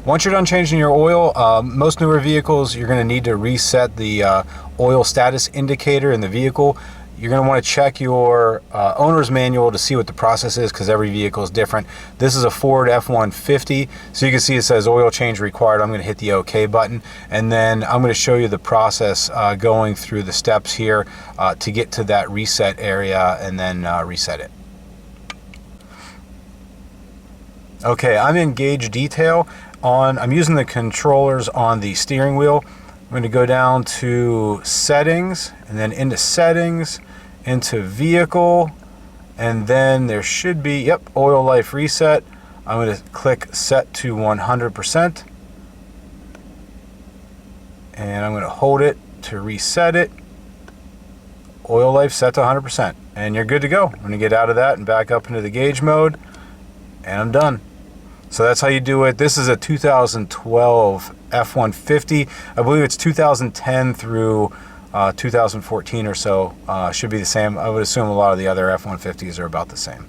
Once you're done changing your oil, most newer vehicles, you're going to need to reset the oil status indicator in the vehicle. You're going to want to check your owner's manual to see what the process is, because every vehicle is different. This is a Ford F150, so you can see it says oil change required. I'm going to hit the OK button, and then I'm going to show you the process going through the steps here to get to that reset area and then reset it. Okay, I'm in gauge detail. I'm using the controllers on the steering wheel. I'm going to go down to settings, and then into settings, into vehicle, and then there should be, yep, oil life reset. I'm going to click set to 100%, and I'm going to hold it to reset it. Oil life set to 100%, and you're good to go. I'm going to get out of that and back up into the gauge mode, and I'm done. So that's how you do it. This is a 2012 F150. I believe it's 2010 through 2014 or so. Should be the same. I would assume a lot of the other F150s are about the same.